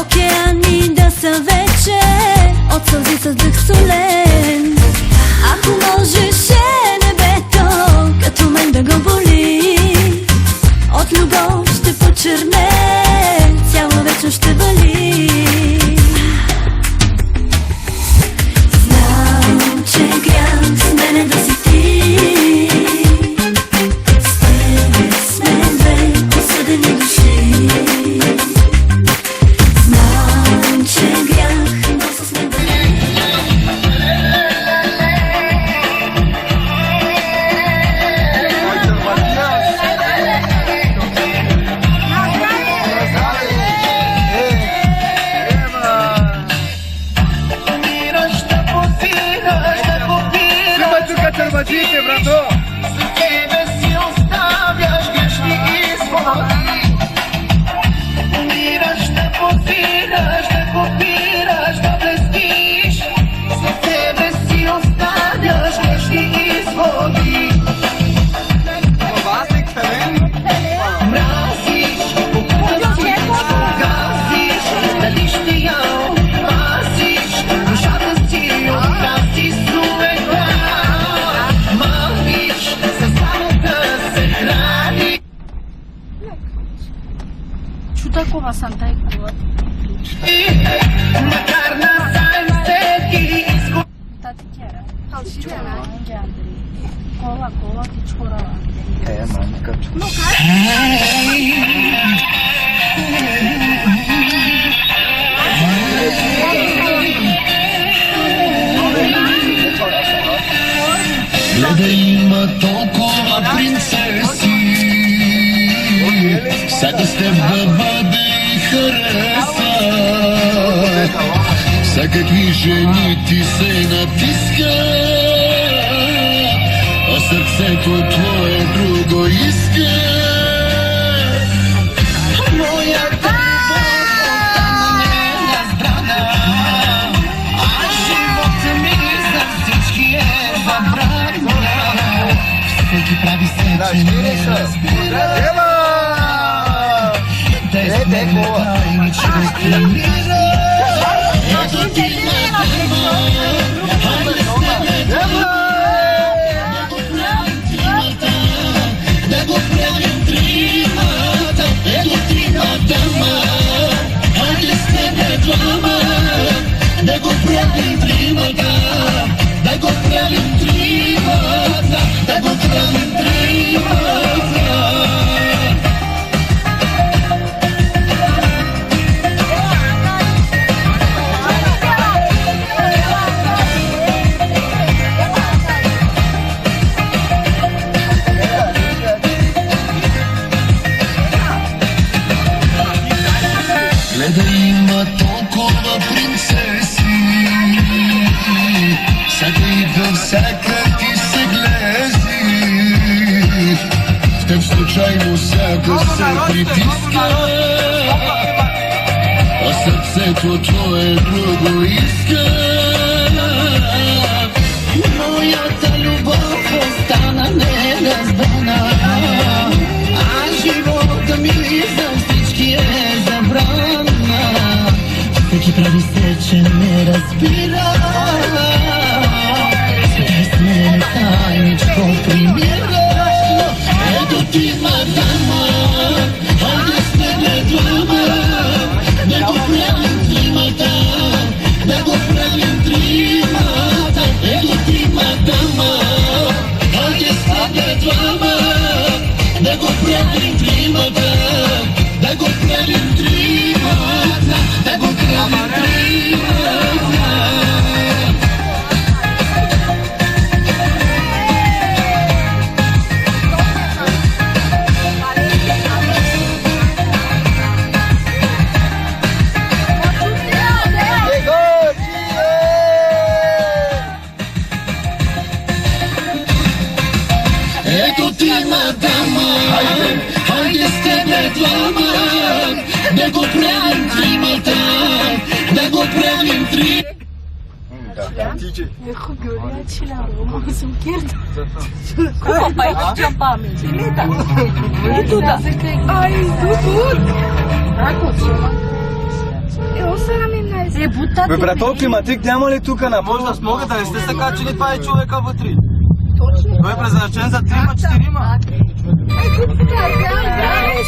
Океани да са вече от сълзи с дъх солен. Ако можеше небето като мен да го боли, от любов ще почерне, цяла вечност ще вали. Знам, че грях с мене да си ти, с тебе сме две осъдени души. Знам, че грях, но с мен Чървачите, брато! За тебе си оставяш грешни изводи. Умираш да подбираш, да копираш, да блестиш. За тебе си оставяш грешни изводи. Мразиш, погазиш, дали ще я опазиш. Душата си отрази суета. Чудакова съм тай кола. Макар на заем всеки изгуб. Тати кера. Чурала, не Андрей. Кола ти чурала. Мамка. Ну как? Гледай, има толкова принцеси. Всяка с теб да бъде и хареса. Всякакви жени ти се натиска, а сърцето твое друго иска. Моята любов остана неразбрана, а живота ми за всички е забрана. Всеки прави се, че не разбира. Те тайни човек мира. Ето ти ме дърма, хайде с тебе да го правим тримата. Ето ти ме дърма, хайде с тебе двама, да го правим тримата. Да го правим тримата, да го правим тримата. Гледай, има толкова принцеси, всяка идва, всяка ти се глези. В теб случайно всяка се притиска, а сърцето твое друго иска. Моята любов остана неразбрана, а живота ми за всички е забрана. Всеки прави се, че не разбира. Сега с мене тайничко примира. Ето ти мадама, хайде с тебе двама, да го правим тримата, да го правим тримата. Ето ти мадама, хайде с тебе двама, да го правим тримата, да го правим тримата, да го правим тримата. Ето ти мадама, хайде с тебе двама, да го правим тримата, да го правим три. Ехо георгиячила, рома съм кирта. Какво па и джампами? Ето да. Ай, дубут. Ако си Тати Бе, брато, ми. климатик няма ли тук на Може да смогат да не сте се качили, това е човека вътре. Точно. Той е предназначен за 3-4.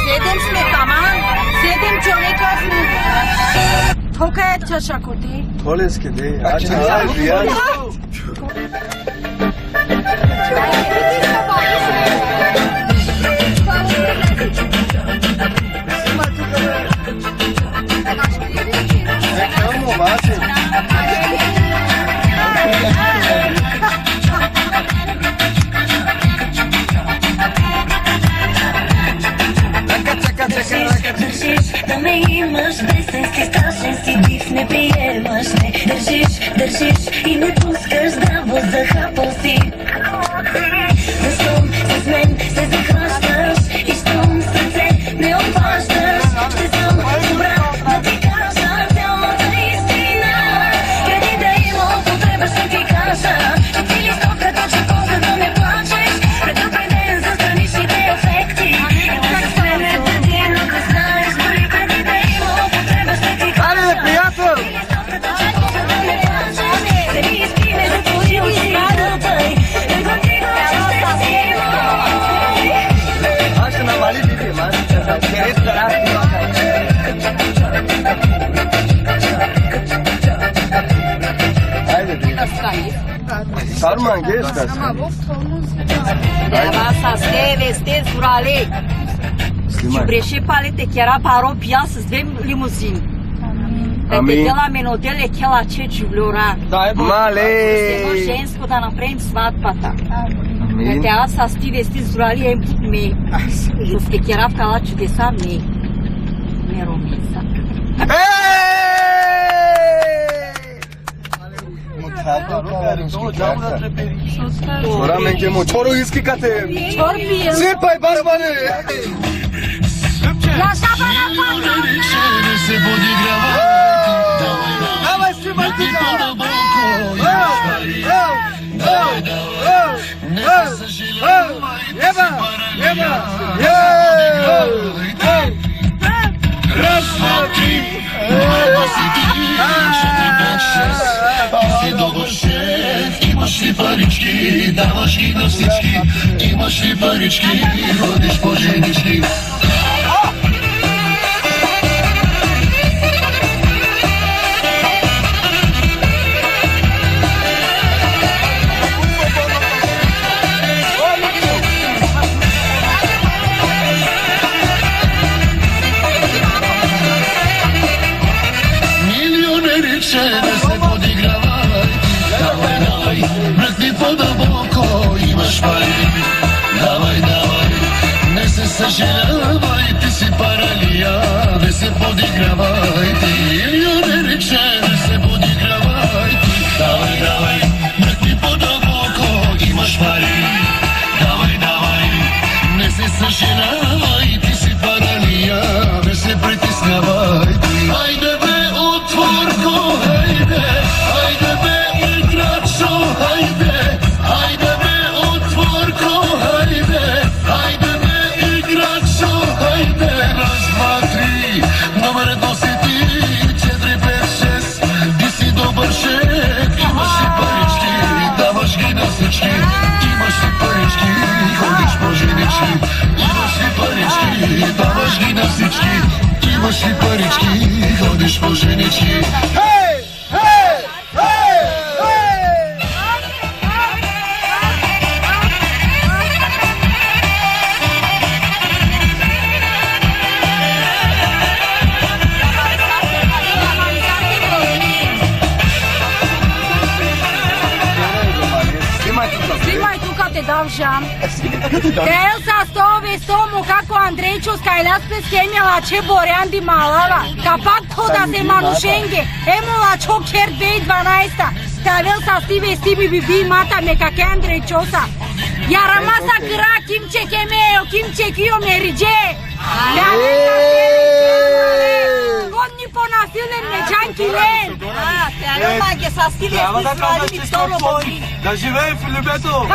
Седем сме таман. 7 човека сме. Тока е чашакоти. Толески, де. Ача, ай, вия. Камо, басе. Държиш да ме имаш, бесен си, страшен си, див не приемаш. Не държиш и не пускаш, здраво захапал си. Защо с мен се захващаш и щом сърце не обхващаш? Ще съм добра да ти кажа цялата истина. Преди да има употреба ще ти кажа, че ти листовката, че после да не плачеш. Предупреден за страничните ефекти. Аре, приятел! Аз ще намали биби, ман. Керес карах. Айде, биби. Sarman, gdje je Eva sa sve ste zurali. Breše palete kera paro pia с две лимузини. Ами. Дела менодел е кела чечу влюра. Мале! Женско да направим сватбата. Амин. Тя с ти вести зурали е ме. С кера в кала чудеса ме. Не ромица. Ora menke mo choro iski kate. Чор пием. Sipaj barbane. La шапана пата. Se podigrava. Давай снимай ти Раз, два, три. Си добър шеф, имаш ли парички, даваш ги на всички. Имаш ли парички, ходиш по женички. Милионериче, не се подигравай. Давай, давай, бръкни по-дълбоко, имаш пари. Давай, давай, не се съжалявай, ти си паралия. Не се подигравай, ти милионериче, не се подигравай. Давай, давай, бръкни по-дълбоко, имаш пари. Давай, давай, не се съжалявай, ти си паралия. Не се притеснявай, айде бе, отворко, хайде, хайде бе, играчо, хайде, хайде бе, отворко, хайде, хайде бе, играчо, хайде. Раз, два, три, номер едно си ти, 4, 5, 6, ти си добър шеф. Имаш ли парички, даваш ги на всички. Имаш ли парички, ходиш по женички. Имаш ли парички, даваш ги на всички. Имаш ли парички, ходиш по женички. Hey! Hey! Hey! Hey! Снимай тука те давжам. Тел са стове стомо како Андрейчо скайлас пес кемела че борянди малава. Капак тода се манушенге. Емола чокер 2012. Тавел са стиве стиби биби мата ме каке Андрейчоса. Ярамаса кра кимче кемео кимче кио меридже. Конни по насилен мечанки лен. Тя няма ке са стиле Трябва да сте казваш, зурали че ми сте второ клон. боди. Да живее в любето.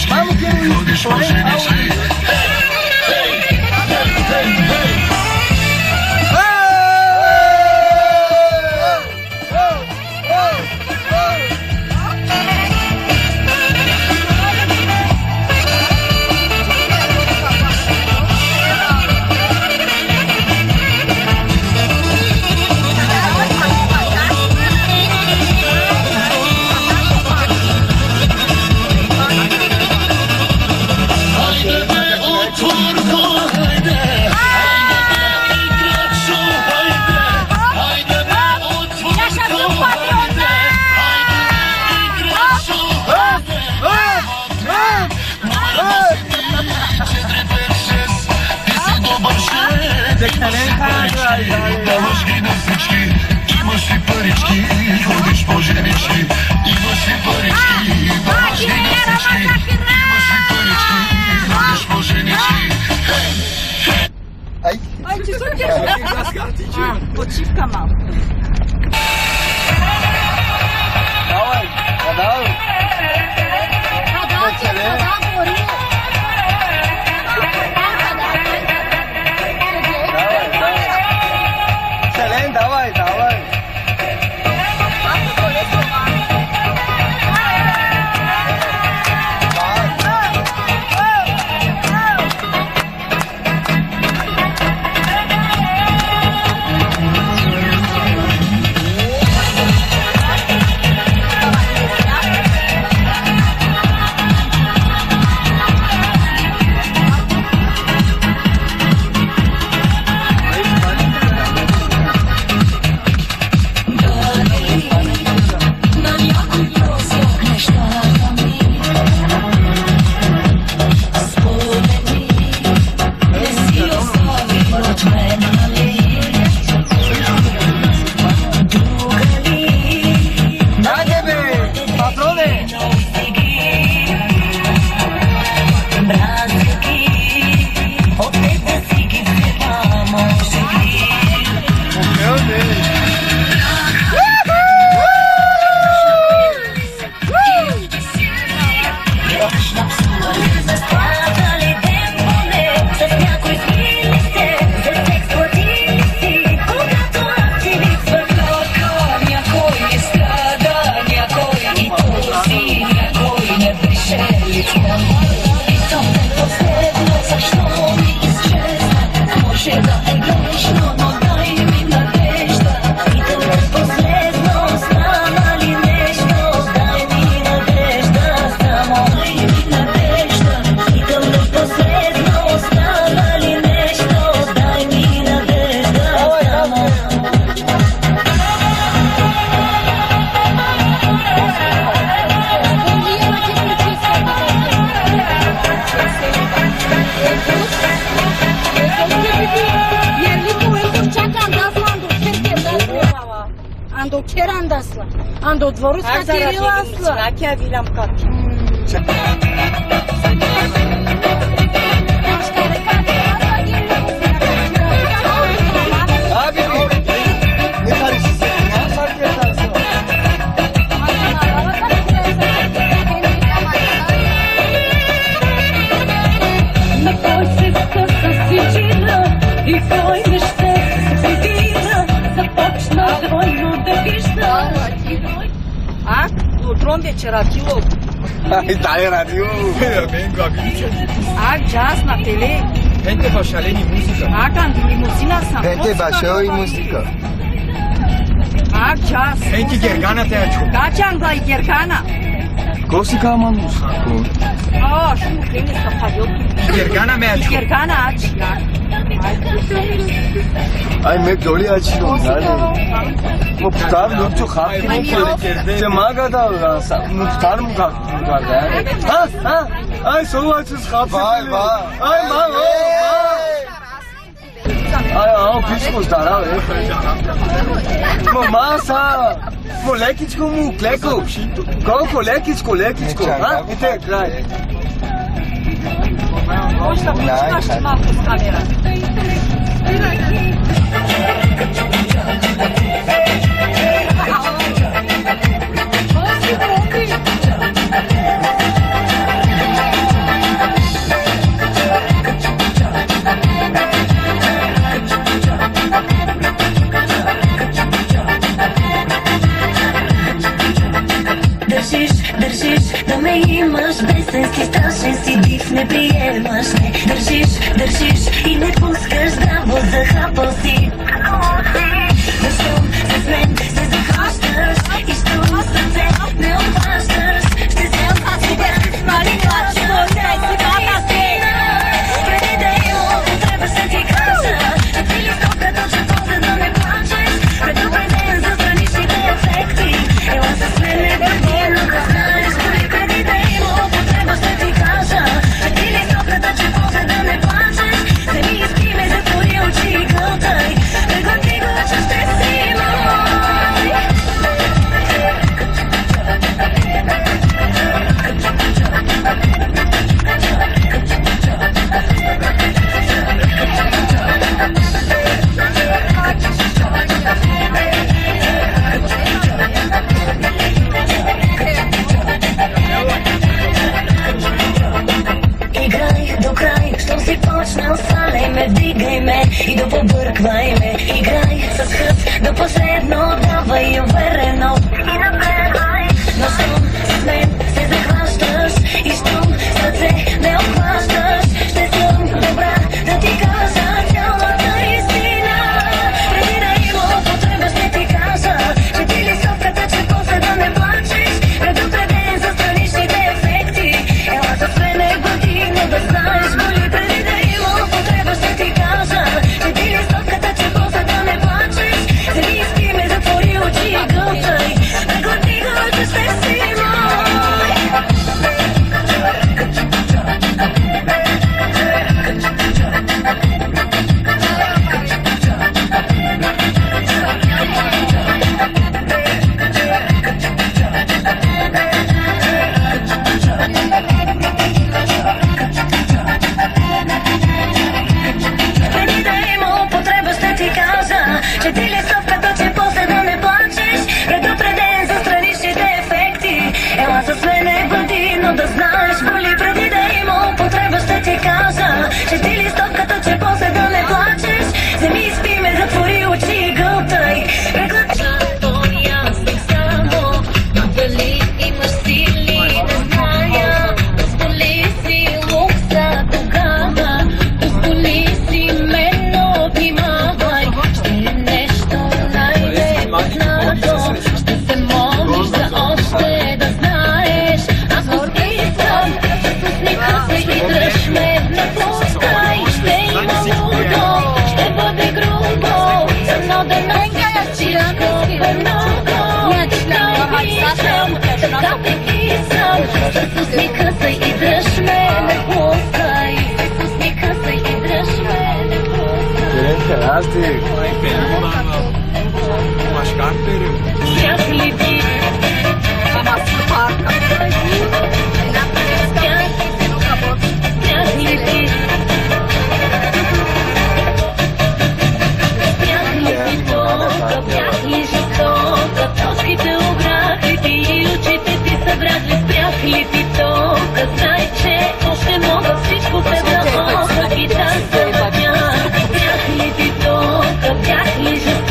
Poleczki, chodzisz po ziemi. Dałaś mi na styczki i masz mi paryczki. Chodzisz po ziemiczki i masz mi paryczki. Dałaś mi na styczki i masz mi paryczki. Chodzisz po ziemiczki. Oj, czy są pierwsze? Poczywka mam. Dawaj, dawaj. Selen, dawaj, dawaj. Ando kerandasla. Ando dvoru skatirillasla. Rakija vilam kaki. Abi, ne karışırsın ya? Fark edersin. А? Ну, тромбе черакило. Ai, dai, radio. Vengo a vincere. А, джаз на теле. Gente fa scialeni musica. А, канди лимузина сам. Gente baixou e música. А, джаз. Gente gergana te açu. Качанга и геркана. Косика мамус. А, шуму крени сападиот. Gergana me açu. Геркана ач. Ai, me doli açtım. Muhtar yok çok hafif. Cemaga da muhtar mı kalktı? Ha? Ay, soğuk açız hafif. Vay. Ay, Ai, o pis muhtar abi. Masa. Molekičko mu kleko. Koliko lekičko. Ha? Ite, kraj. Možda mi čitaš malo s kamera. имаш бесен си, страшен си, див не приемаш. Не държиш и не пускаш, здраво захапал си. Защо с мен се захващаш и що сърце не обхващаш? Ще се отпасите, мали плача, преди да има потреба ще ти кажа, че ти листовката, че после да не плачеш, предупреден за страничните ефекти. Ела с мене година да знаеш, преди да има потреба ще ти кажа, че ти листовката, че после да не плачеш, вземи и спи ме, затвори очи и гълтай, преглътни го, че ще си мой. Играй до край, щом си почнал, сваляй ме, вдигай ме и да побърквай ме. Играй с хът до последно, давай уверено и напредвай. Но щом с мен се захващаш и щом сърце не обхващаш, ще съм добра да ти кажа цялата истина. Преди да има потреба ще ти кажа, че ти листовката, че после да не плачеш, предупреден за страничните ефекти. Ела с мене година да знаеш, боли преди да има потреба ще ти кажа, че ти листовката, че после да не плачеш, вземи и спи ме, затвори очи и гълтай, преглътни го, че ще си мой. Преди да има употреба ще ти кажа, че ти листовката, че после да не плачеш, предупреден за страничните ефекти. Ела с мене бъди, но да знаеш, боли преди да има употреба ще ти кажа, че ти листовката, че после да не плачеш, вземи и спи ме, затвори очи и гълтай, преглътни. Само, дали имаш сили, не зная, позволи си лукса тогава, позволи си мен, обнимавай, ще е нещо най-непознато, ще се молиш за още да знаеш, ако искам, усмиха се и дръж ме, не пускай, ще има лудо, ще бъде грубо, за едно дено чистко много, така те искам, с усмиха се и дръж ме, не пускай, с усмиха се и дръж ме, не пускай. Umas carteiras. Бях ли ти? Бях ли ти? Бях ли жестока, бях ли жестока, точките обрах ли ти и очите ти събрах ли, спрях ли ти тока, знай, че още мога всичко се да мога и да се въдя. Бях ли ти тока, бях ли жестока,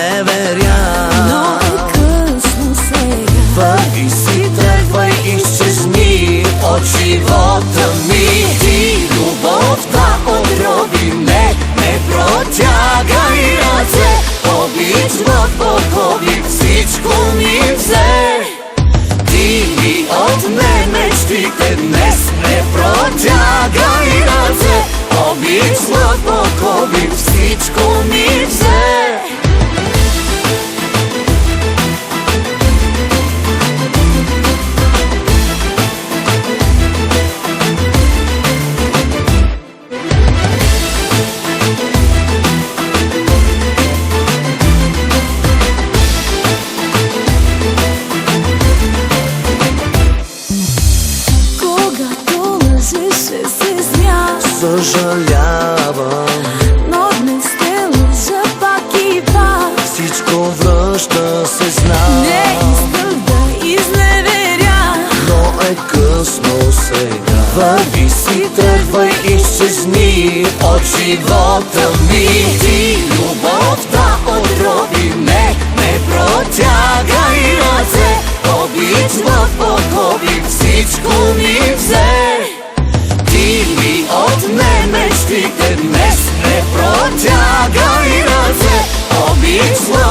изневеря. Но е късно сега. Върви си, тръгвай, изчезни от живота ми. Ти любовта отроби ме, не протягай ръце. Обич в походи всичко ми взе. Ти ми отне мечтите днес, не протягай ръце. Обич в походи всичко ми взе. Когато лъжеше се смя, Съжалявам, но днес те лъжа пак и пак. всичко връща се знам. Не исках да изневеря, Но е късно сега. Върви си, тръгвай, изчезни от живота ми. Ти любовта отроби ме, не протягай ръце. Обич в походи всичко ми взе. Ти ми отне мечтите днес, не протягай ръце. Обич в